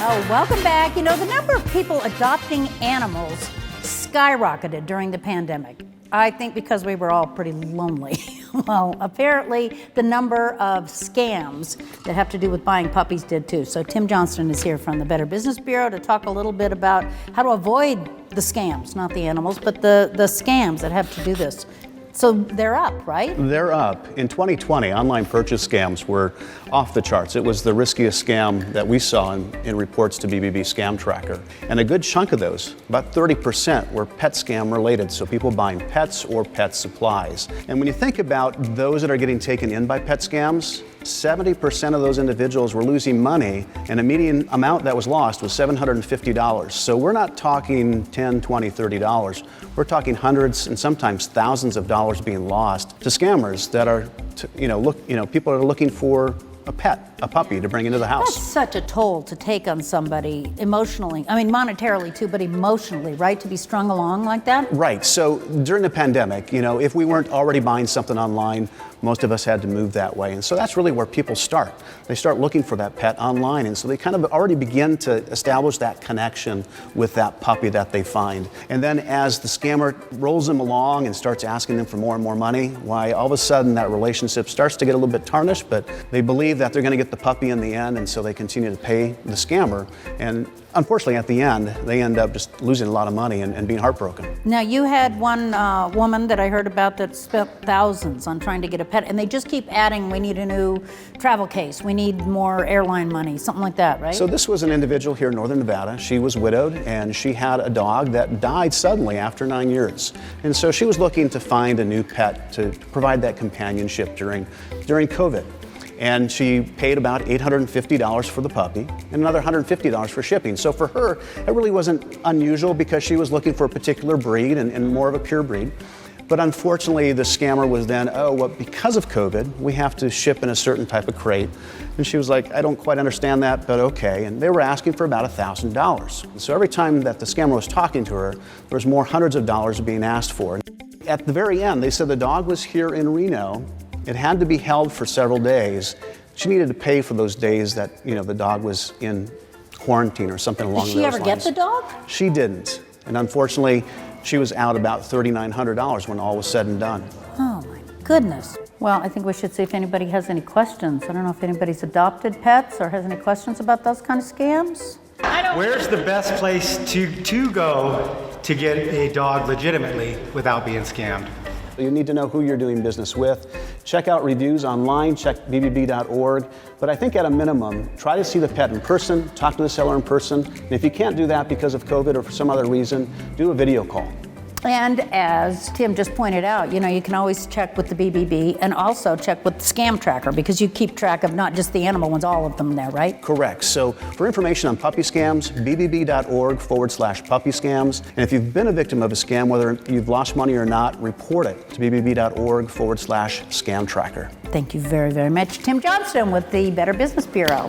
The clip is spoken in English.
Oh, welcome back. You know, the number of people adopting animals skyrocketed during the pandemic. I think because we were all pretty lonely. Well, apparently the number of scams that have to do with buying puppies did too. So Tim Johnston is here from the Better Business Bureau to talk a little bit about how to avoid the scams, not the animals, but the scams that have to do this. So they're up, right? They're up. In 2020, online purchase scams were off the charts. It was the riskiest scam that we saw in reports to BBB Scam Tracker. And a good chunk of those, about 30%, were pet scam related. So people buying pets or pet supplies. And when you think about those that are getting taken in by pet scams, 70% of those individuals were losing money, and a median amount that was lost was $750. So we're not talking $10, $20, $30. We're talking hundreds and sometimes thousands of dollars being lost to scammers that are, people are looking for a pet, a puppy to bring into the house. That's such a toll to take on somebody emotionally. I mean, monetarily too, but emotionally, right? To be strung along like that? Right. So during the pandemic, if we weren't already buying something online, most of us had to move that way. And so that's really where people start. They start looking for that pet online. And so they kind of already begin to establish that connection with that puppy that they find. And then as the scammer rolls them along and starts asking them for more and more money, why all of a sudden that relationship starts to get a little bit tarnished, but they believe that they're going to get the puppy in the end. And so they continue to pay the scammer. And unfortunately, at the end, they end up just losing a lot of money and being heartbroken. Now, you had one woman that I heard about that spent thousands on trying to get a pet, and they just keep adding, we need a new travel case, we need more airline money, something like that, right? So this was an individual here in Northern Nevada. She was widowed, and she had a dog that died suddenly after 9 years. And so she was looking to find a new pet to provide that companionship during COVID. And she paid about $850 for the puppy and another $150 for shipping. So for her, it really wasn't unusual because she was looking for a particular breed and more of a pure breed. But unfortunately, the scammer was then, because of COVID, we have to ship in a certain type of crate. And she was like, I don't quite understand that, but okay. And they were asking for about $1,000. So every time that the scammer was talking to her, there was more hundreds of dollars being asked for. At the very end, they said the dog was here in Reno. It had to be held for several days. She needed to pay for those days that, the dog was in quarantine or something along those lines. Did she ever get the dog? She didn't. And unfortunately, she was out about $3,900 when all was said and done. Oh my goodness. Well, I think we should see if anybody has any questions. I don't know if anybody's adopted pets or has any questions about those kind of scams. Where's the best place to go to get a dog legitimately without being scammed? You need to know who you're doing business with. Check out reviews online, check bbb.org. But I think at a minimum, try to see the pet in person, talk to the seller in person. And if you can't do that because of COVID or for some other reason, do a video call. And as Tim just pointed out, you can always check with the BBB and also check with the Scam Tracker because you keep track of not just the animal ones, all of them there, right? Correct. So for information on puppy scams, bbb.org/puppy scams. And if you've been a victim of a scam, whether you've lost money or not, report it to bbb.org/scam tracker. Thank you very, very much. Tim Johnston with the Better Business Bureau.